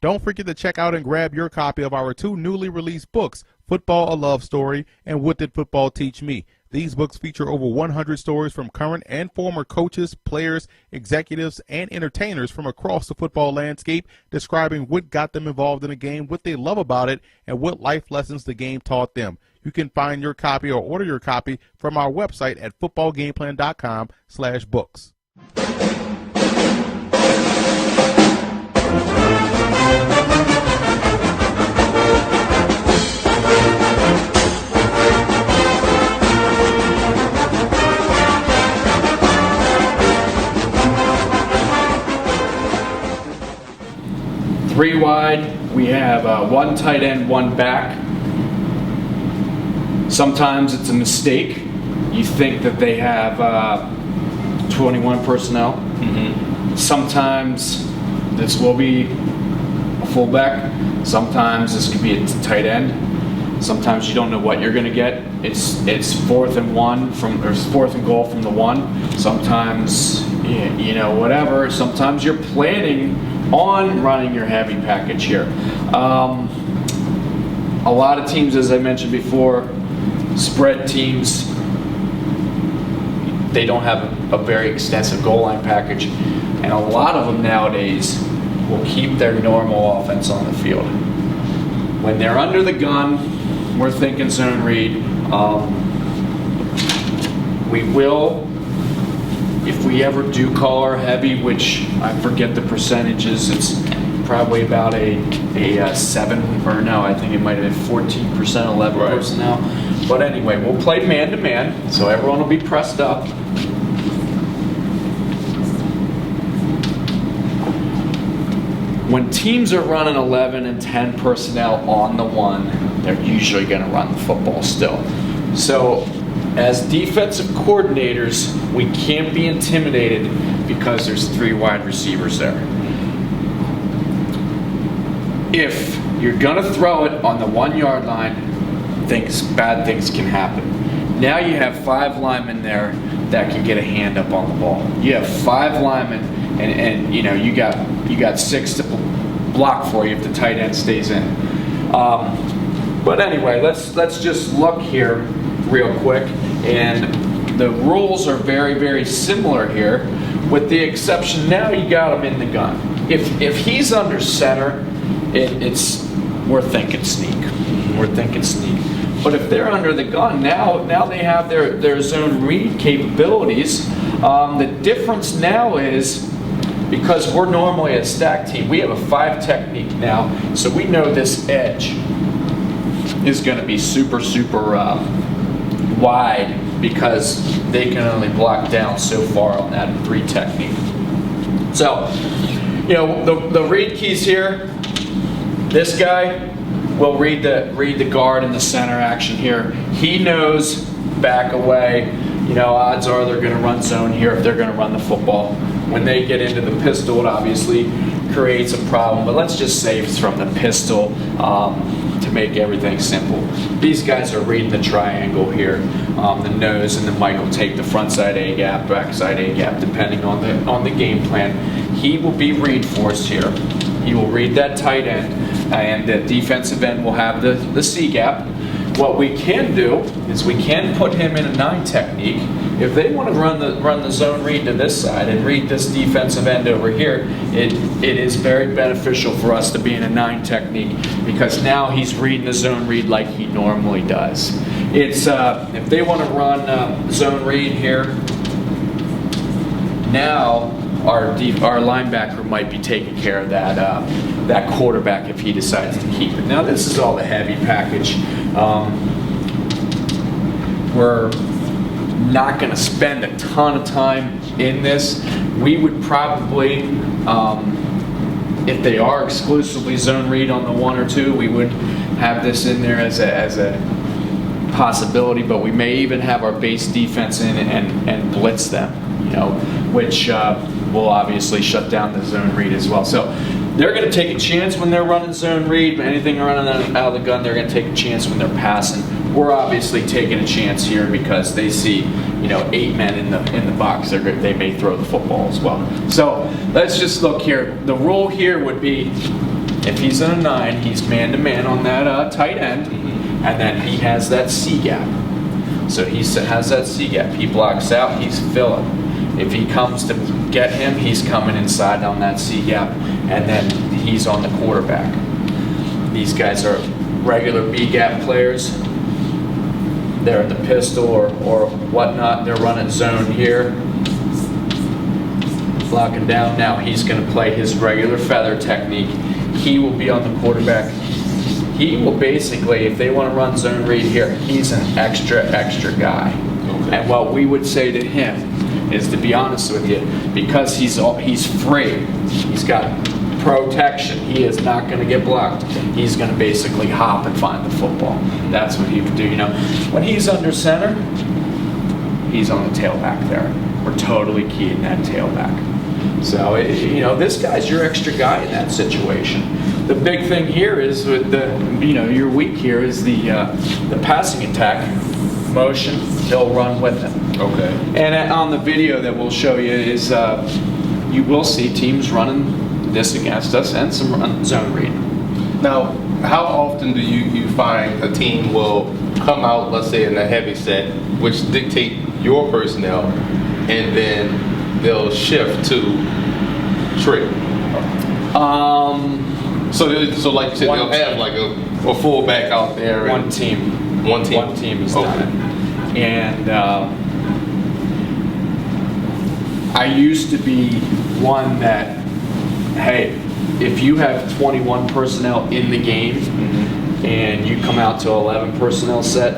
Don't forget to check out and grab your copy of our 2 newly released books, Football: A Love Story and What Did Football Teach Me? These books feature over 100 stories from current and former coaches, players, executives, and entertainers from across the football landscape, describing what got them involved in the game, what they love about it, and what life lessons the game taught them. You can find your copy or order your copy from our website at footballgameplan.com/books. 3 wide, we have 1 tight end, 1 back. Sometimes it's a mistake. You think that they have 21 personnel. Sometimes this will be a fullback. Sometimes this could be a tight end. Sometimes you don't know what you're going to get. It's 4th and 1 from, or 4th and goal from the 1. Sometimes, you know, whatever. Sometimes you're planning on running your heavy package here. A lot of teams, as I mentioned before, spread teams, they don't have a very extensive goal line package, and a lot of them nowadays will keep their normal offense on the field. When they're under the gun, we're thinking zone read. We will, if we ever do call our heavy, which I forget the percentages, it's probably about a 7, or no, I think it might have been 14% 11 personnel. But anyway, we'll play man-to-man, so everyone will be pressed up. When teams are running 11 and 10 personnel on the 1, they're usually going to run the football still. So as defensive coordinators, we can't be intimidated because there's 3 wide receivers there. If you're going to throw it on the 1-yard line, bad things can happen. Now you have 5 linemen there that can get a hand up on the ball. You have 5 linemen, and you know you got 6 to block for you if the tight end stays in. But anyway, let's just look here real quick, and the rules are very, very similar here, with the exception now you got him in the gun. If he's under center, we're thinking sneak. We're thinking sneak. But if they're under the gun, now they have their zone read capabilities. The difference now is, because we're normally a stack team, we have a 5 technique now, so we know this edge is going to be super wide, because they can only block down so far on that 3 technique. So, you know, the read keys here, this guy will read the guard in the center action here. He knows back away. You know, odds are they're going to run zone here if they're going to run the football. When they get into the pistol, it obviously creates a problem. But let's just say it's from the pistol to make everything simple. These guys are reading the triangle here. The nose and the Mike will take the front side A gap, back side A gap, depending on the game plan. He will be read forced here. He will read that tight end, and the defensive end will have the C gap. What we can do is we can put him in a 9 technique. If they want to run the zone read to this side and read this defensive end over here, it is very beneficial for us to be in a 9 technique, because now he's reading the zone read like he normally does. It's if they want to run zone read here, now our linebacker might be taking care of that quarterback if he decides to keep it. Now this is all the heavy package. We're not going to spend a ton of time in this. We would probably, if they are exclusively zone read on the 1 or 2, we would have this in there as a possibility, but we may even have our base defense in and blitz them, you know, which will obviously shut down the zone read as well. So they're going to take a chance when they're running zone read. Anything running out of the gun, they're going to take a chance when they're passing. We're obviously taking a chance here because they see, you know, 8 men in the box. They may throw the football as well. So let's just look here. The rule here would be If he's in a 9, he's man-to-man on that tight end, and then he has that C gap. So he has that C gap. He blocks out, he's filling. If he comes to get him, he's coming inside on that C gap, and then he's on the quarterback. These guys are regular B gap players. They're in the pistol or whatnot. They're running zone here. Blocking down. Now he's going to play his regular feather technique. He will be on the quarterback. He will basically, if they want to run zone read here, he's an extra guy. Okay. And what we would say to him is, to be honest with you, because he's free, he's got protection, he is not going to get blocked. He's going to basically hop and find the football. That's what he would do. When he's under center, he's on the tailback there. We're totally keying that tailback. So, this guy's your extra guy in that situation. The big thing here is with your weak here is the passing attack motion. He'll run with him. Okay. And on the video that we'll show you is you will see teams running this against us and some run zone read. Now, how often do you find a team will come out, let's say in a heavy set, which dictate your personnel, and then they'll shift to trick? So like you said, they'll have like a fullback out there. One team has done it. And I used to be one that, hey, if you have 21 personnel in the game and you come out to 11 personnel set,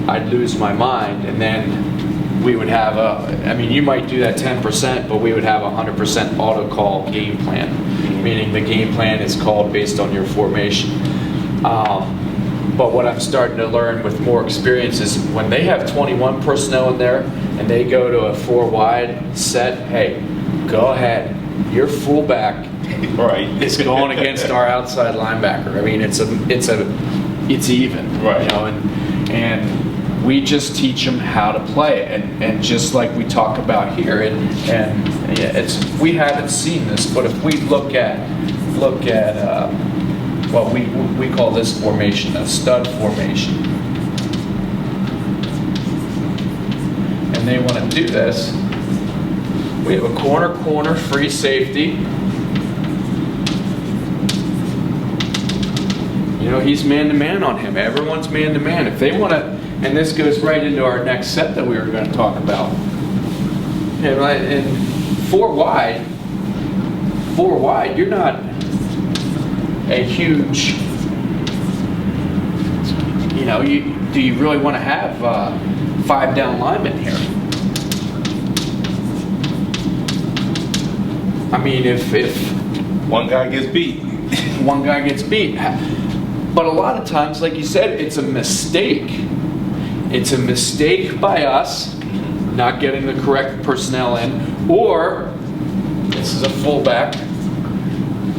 I'd lose my mind. And then we would have you might do that 10%, but we would have 100% auto call game plan, meaning the game plan is called based on your formation. But what I'm starting to learn with more experience is when they have 21 personnel in there and they go to a 4 wide set, hey, go ahead. Your fullback is going against our outside linebacker. I mean, it's even, right? And we just teach them how to play it, and just like we talk about here, we haven't seen this, but if we look at what we call this formation a stud formation, and they want to do this. We have a corner free safety. He's man-to-man on him. Everyone's man-to-man. If they want to, and this goes right into our next set that we were going to talk about. And 4 wide, you're not a huge, do you really want to have 5 down linemen here? I mean, if one guy gets beat. But a lot of times, like you said, it's a mistake. It's a mistake by us not getting the correct personnel in, or this is a fullback,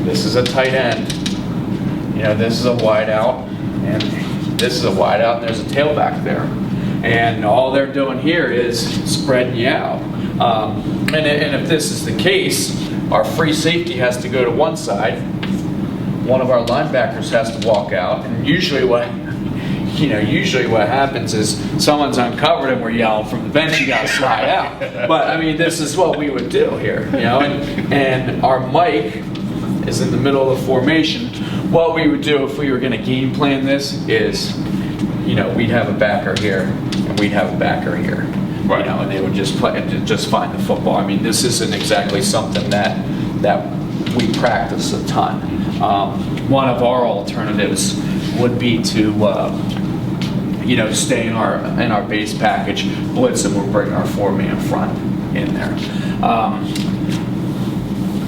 this is a tight end, this is a wide out, and this is a wide out, and there's a tailback there. And all they're doing here is spreading you out. And if this is the case, our free safety has to go to one side, one of our linebackers has to walk out, and usually what happens is someone's uncovered and we're yelling from the bench, you gotta slide out. But I mean, this is what we would do here, and our mic is in the middle of the formation. What we would do if we were gonna game plan this is, we'd have a backer here and we'd have a backer here. Right. And they would just find the football. I mean, this isn't exactly something that we practice a ton. One of our alternatives would be to stay in our base package, blitz, and we'll bring our 4-man front in there.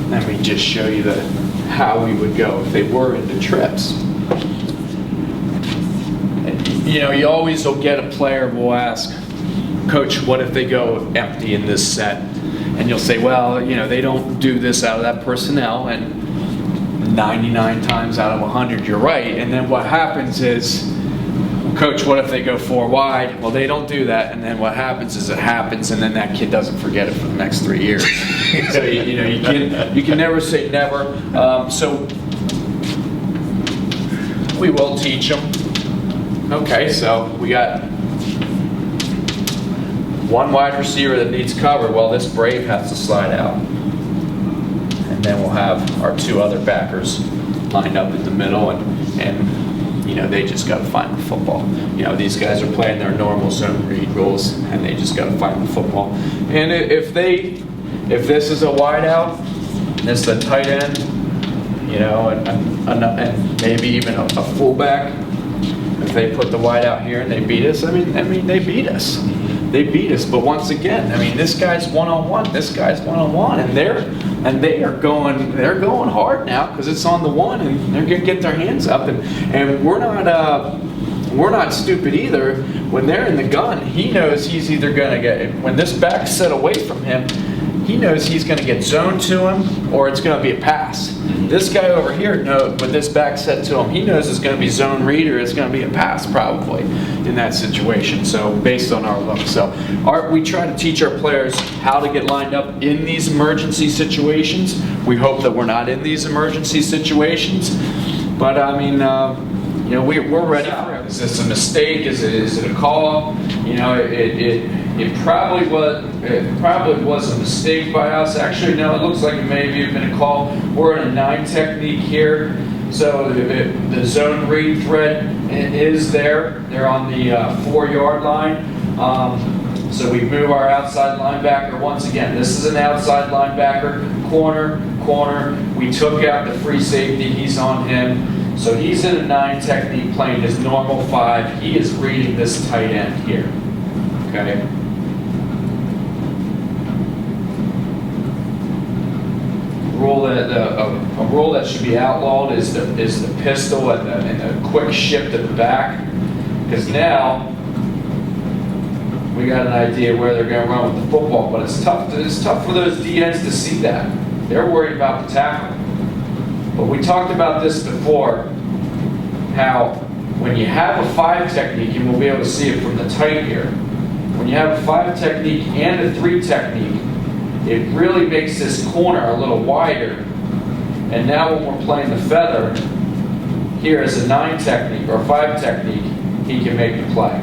Let me just show you how we would go if they were into trips. You always will get a player who will ask, Coach, what if they go empty in this set? And you'll say, well, they don't do this out of that personnel, and 99 times out of 100 you're right. And then what happens is, Coach, what if they go 4 wide? Well, they don't do that, and then what happens is it happens, and then that kid doesn't forget it for the next 3 years. So you can never say never. So we will teach them. Okay, so we got one wide receiver that needs cover. Well, this Brave has to slide out. And then we'll have our 2 other backers lined up in the middle, and you know, they just got to find the football. You know, these guys are playing their normal zone read rules, and they just got to find the football. And if this is a wide out, and this is a tight end, you know, and maybe even a fullback, if they put the wide out here and they beat us, I mean they beat us. They beat us, but once again, I mean, this guy's one-on-one, this guy's one-on-one, and they're going hard now because it's on the one, and they're gonna get their hands up, and we're not stupid either. When they're in the gun, he knows he's either gonna get, when this back's set away from him, he knows he's gonna get zoned to him or it's gonna be a pass. This guy over here knows, with this back set to him, he knows it's going to be zone read or it's going to be a pass probably in that situation. So based on our look, so we try to teach our players how to get lined up in these emergency situations. We hope that we're not in these emergency situations, but I mean, you know, we're ready for it. Is this a mistake? Is it a call? You know, it probably was a mistake by us. Actually, no, it looks like it may have been a call. We're in a 9 technique here, so the zone read thread is there. They're on the 4-yard line. So we move our outside linebacker. Once again, this is an outside linebacker, corner. We took out the free safety. He's on him. So he's in a 9 technique playing his normal 5. He is reading this tight end here. Okay. A rule that should be outlawed is the pistol and the quick shift at the back, because now we got an idea where they're going to run with the football. But it's tough for those DNs to see that. They're worried about the tackle. But we talked about this before, how when you have a 5 technique, and we'll be able to see it from the tight here, when you have a 5 technique and a 3 technique, it really makes this corner a little wider. And now when we're playing the feather, here as a 9 technique or 5 technique, he can make the play.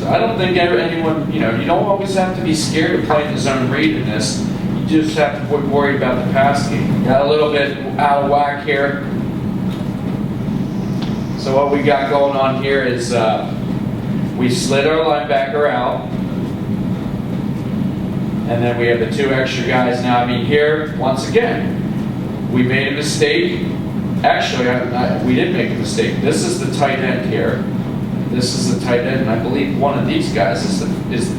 So I don't think anyone, you know, you don't always have to be scared of playing the zone read in this. You just have to worry about the pass game. Got a little bit out of whack here. So what we got going on here is we slid our linebacker out, and then we have the 2 extra guys. Now, I mean, here, once again, we made a mistake. Actually, we did make a mistake. This is the tight end here. This is the tight end, and I believe one of these guys is the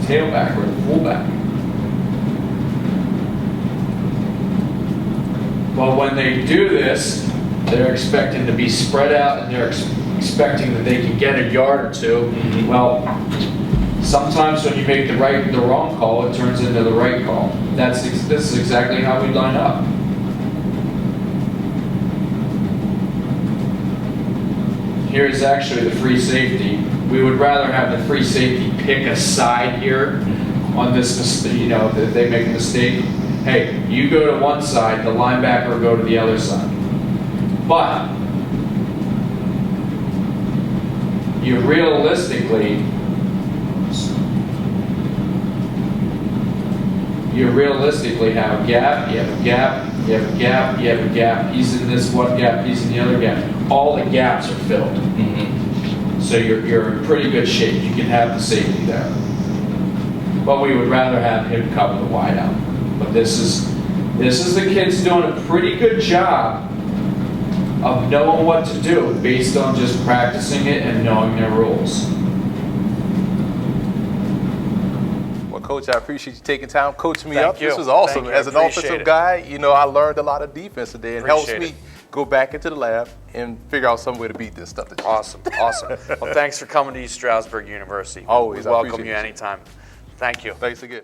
tailback or the fullback. Well, when they do this, they're expecting to be spread out, and they're expecting that they can get a yard or 2. Well, sometimes when you make the wrong call, it turns into the right call. This is exactly how we line up. Here's actually the free safety. We would rather have the free safety pick a side here on this, you know, if they make a mistake. Hey, you go to one side, the linebacker will go to the other side. But you realistically have a gap, you have a gap, you have a gap, you have a gap. He's in this one gap, he's in the other gap. All the gaps are filled. So you're in pretty good shape. You can have the safety there. But we would rather have him cover the wide out. But this is the kids doing a pretty good job of knowing what to do based on just practicing it and knowing their rules. Well, Coach, I appreciate you taking time coaching me up. Thank you. This was awesome. Thank you. As an offensive guy, you know, I learned a lot of defense today. It helps me go back into the lab and figure out some way to beat this stuff. Awesome. Well, thanks for coming to Stroudsburg University. Always. We welcome you anytime. Thank you. Thanks again.